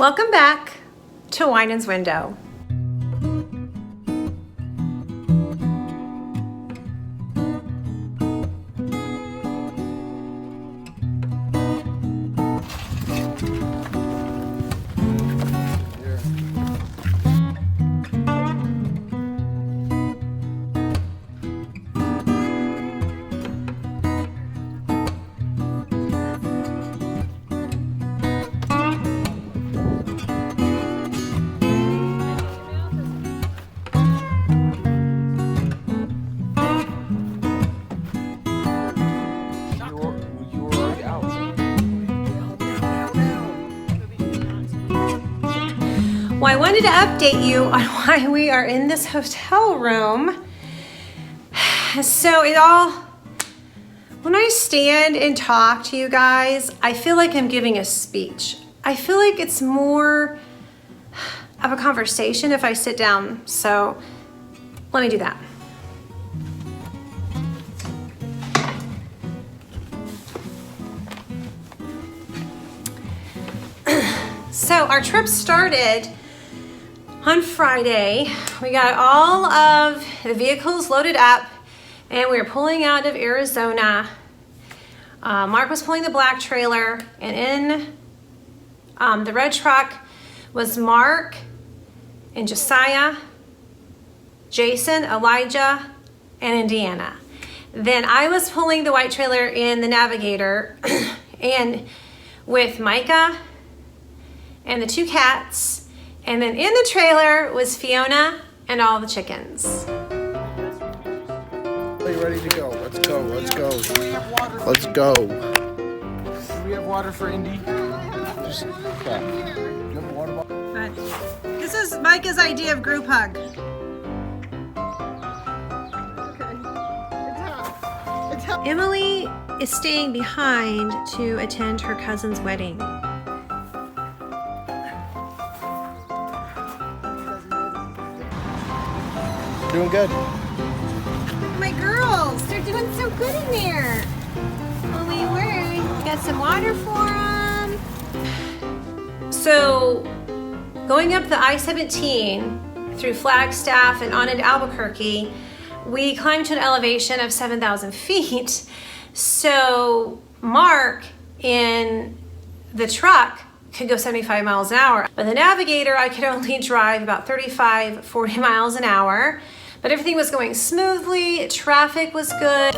Welcome back to Winans Window. Well, I wanted to update you on why we are in this hotel room. So when I stand and talk to you guys, I feel like I'm giving a speech. I feel like it's more of a conversation if I sit down. So let me do that. So our trip started on Friday. We got all of the vehicles loaded up and we were pulling out of Arizona. Mark was pulling the black trailer, and in the red truck was Mark and Josiah, Jason, Elijah, and Indiana. Then I was pulling the white trailer in the Navigator and with Micah and the two cats. And then in the trailer was Fiona and all the chickens. Are you ready to go? Let's go, let's go. Do we have water? Let's go. Do we have water for Indy? Just, yeah. You have a water bottle? But this is Micah's idea of group hug. Emily is staying behind to attend her cousin's wedding. Doing good. My girls, they're doing so good in there. Well, we were. Got some water for them. So, going up the I-17 through Flagstaff and on into Albuquerque, we climbed to an elevation of 7,000 feet. So, Mark in the truck could go 75 miles an hour. But the Navigator, I could only drive about 35, 40 miles an hour. But everything was going smoothly, traffic was good.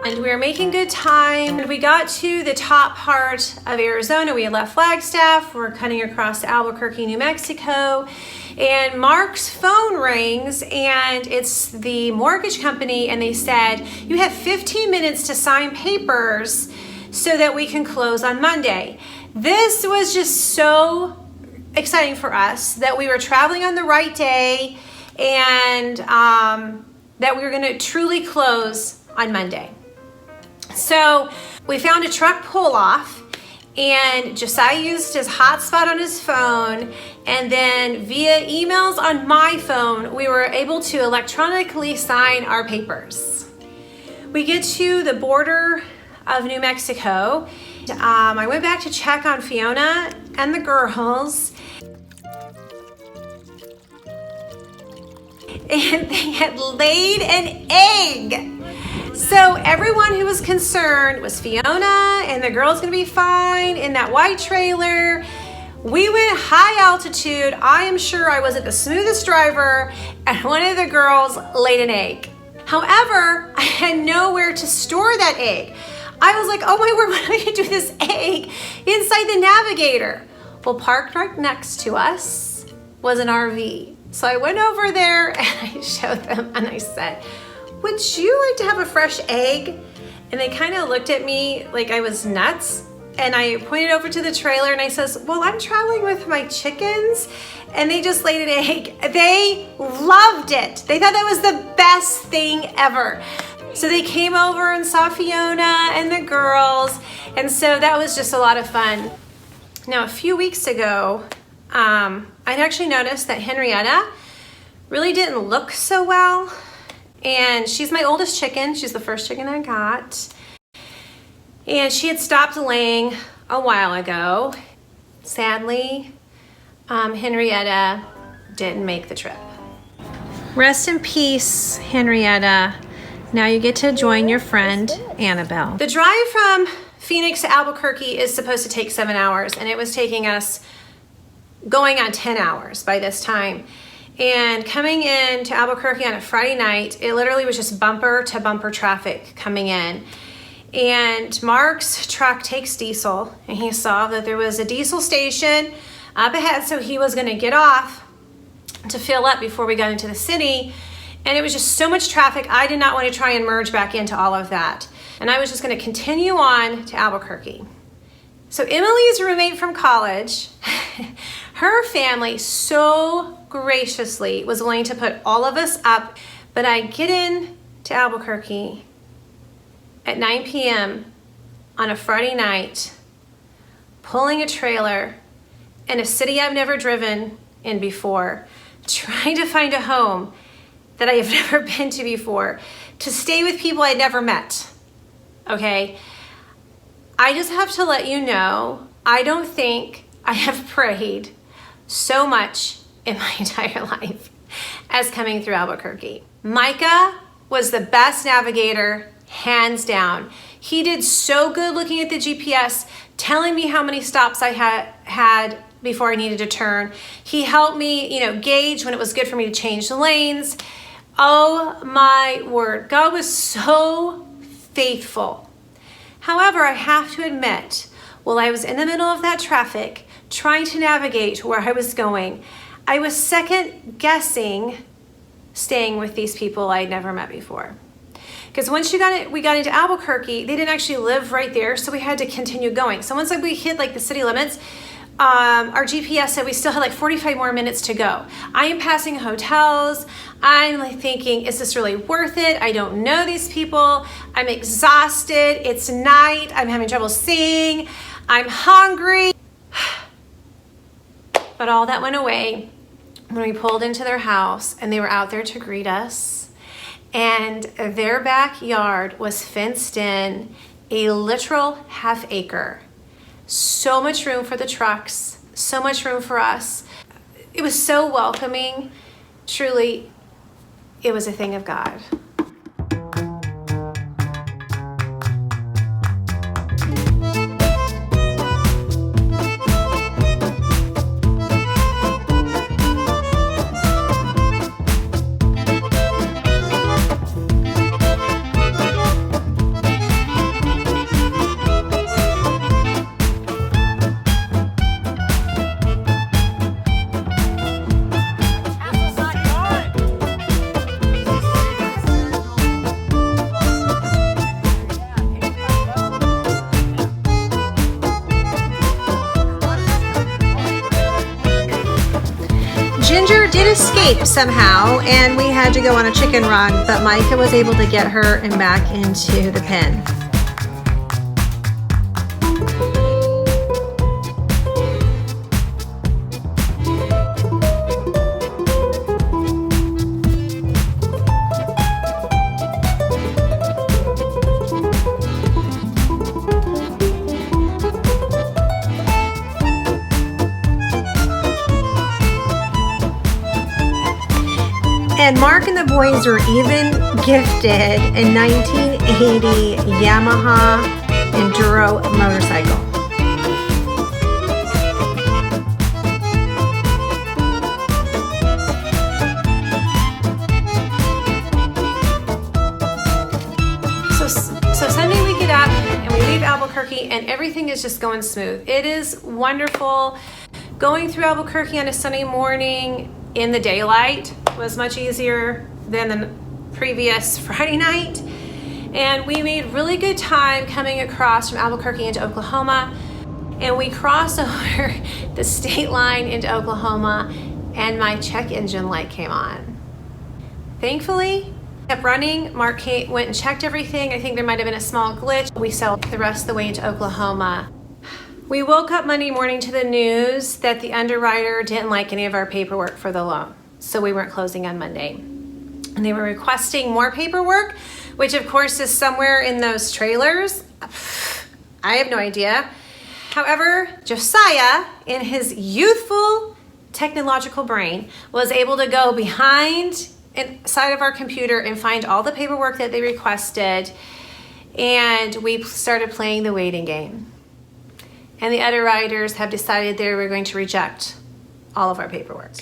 And we were making good time. When we got to the top part of Arizona, we had left Flagstaff, we're cutting across to Albuquerque, New Mexico, and Mark's phone rings and it's the mortgage company, and they said, you have 15 minutes to sign papers so that we can close on Monday. This was just so exciting for us that we were traveling on the right day and that we were gonna truly close on Monday. So we found a truck pull-off, and Josiah used his hotspot on his phone, and then via emails on my phone, we were able to electronically sign our papers. We get to the border of New Mexico. I went back to check on Fiona and the girls, and they had laid an egg. So everyone who was concerned was Fiona and the girl's gonna be fine in that white trailer. We went high altitude. I am sure I wasn't the smoothest driver, and one of the girls laid an egg. However, I had nowhere to store that egg. I was like, oh my word, what am I gonna do with this egg inside the Navigator? Well, parked right next to us was an RV. So I went over there and I showed them and I said, would you like to have a fresh egg? And they kind of looked at me like I was nuts. And I pointed over to the trailer and I says, well, I'm traveling with my chickens and they just laid an egg. They loved it. They thought that was the best thing ever. So they came over and saw Fiona and the girls. And so that was just a lot of fun. Now, a few weeks ago, I'd actually noticed that Henrietta really didn't look so well. And she's my oldest chicken. She's the first chicken I got. And she had stopped laying a while ago. Sadly, Henrietta didn't make the trip. Rest in peace, Henrietta. Now you get to join your friend, Annabelle. The drive from Phoenix to Albuquerque is supposed to take 7 hours, and it was taking us going on 10 hours by this time. And coming in to Albuquerque on a Friday night, it literally was just bumper to bumper traffic coming in. And Mark's truck takes diesel, and he saw that there was a diesel station up ahead, so he was gonna get off to fill up before we got into the city. And it was just so much traffic, I did not want to try and merge back into all of that. And I was just gonna continue on to Albuquerque. So Emily's roommate from college, her family so graciously was willing to put all of us up, but I get in to Albuquerque at 9 p.m. on a Friday night, pulling a trailer in a city I've never driven in before, trying to find a home that I have never been to before, to stay with people I'd never met, okay? I just have to let you know, I don't think I have prayed so much in my entire life as coming through Albuquerque. Micah was the best navigator, hands down. He did so good looking at the GPS, telling me how many stops I had before I needed to turn. He helped me, gauge when it was good for me to change the lanes. Oh my word, God was so faithful. However, I have to admit, while I was in the middle of that traffic, trying to navigate where I was going, I was second guessing staying with these people I'd never met before. Because once we got into Albuquerque, they didn't actually live right there, so we had to continue going. So once we hit the city limits, our GPS said we still had 45 more minutes to go. I am passing hotels. I'm thinking, is this really worth it? I don't know these people. I'm exhausted. It's night. I'm having trouble seeing. I'm hungry. But all that went away when we pulled into their house and they were out there to greet us. And their backyard was fenced in, a literal half acre. So much room for the trucks, so much room for us. It was so welcoming. Truly, it was a thing of God. Ginger did escape somehow, and we had to go on a chicken run, but Micah was able to get her and back into the pen. And Mark and the boys were even gifted a 1980 Yamaha Enduro motorcycle. So Sunday we get up and we leave Albuquerque and everything is just going smooth. It is wonderful. Going through Albuquerque on a Sunday morning in the daylight was much easier than the previous Friday night. And we made really good time coming across from Albuquerque into Oklahoma. And we crossed over the state line into Oklahoma and my check engine light came on. Thankfully, kept running. Mark went and checked everything. I think there might have been a small glitch. We sailed the rest of the way into Oklahoma. We woke up Monday morning to the news that the underwriter didn't like any of our paperwork for the loan, so we weren't closing on Monday. And they were requesting more paperwork, which of course is somewhere in those trailers. I have no idea. However, Josiah, in his youthful technological brain, was able to go behind inside of our computer and find all the paperwork that they requested, and we started playing the waiting game. And the underwriters have decided they were going to reject all of our paperwork.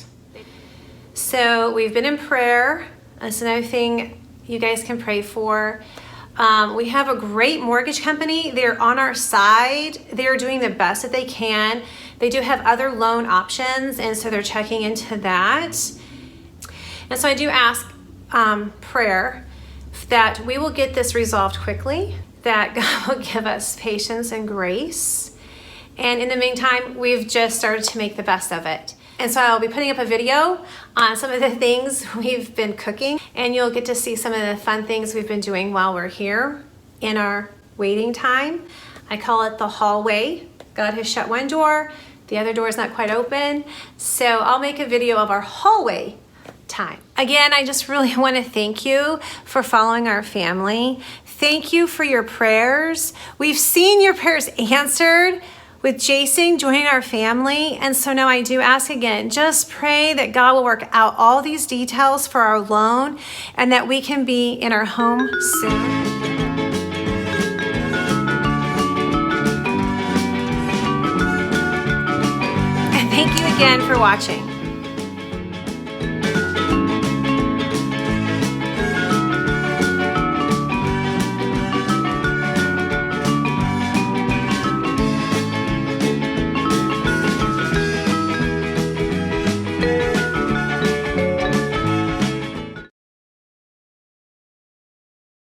So we've been in prayer. That's another thing you guys can pray for. We have a great mortgage company. They're on our side. They're doing the best that they can. They do have other loan options, and so they're checking into that. And so I do ask prayer that we will get this resolved quickly, that God will give us patience and grace. And in the meantime, we've just started to make the best of it. And so I'll be putting up a video on some of the things we've been cooking, and you'll get to see some of the fun things we've been doing while we're here in our waiting time. I call it the hallway. God has shut one door, the other door is not quite open. So I'll make a video of our hallway time. Again, I just really want to thank you for following our family. Thank you for your prayers. We've seen your prayers answered with Jason joining our family. And so now I do ask again, just pray that God will work out all these details for our loan and that we can be in our home soon. And thank you again for watching.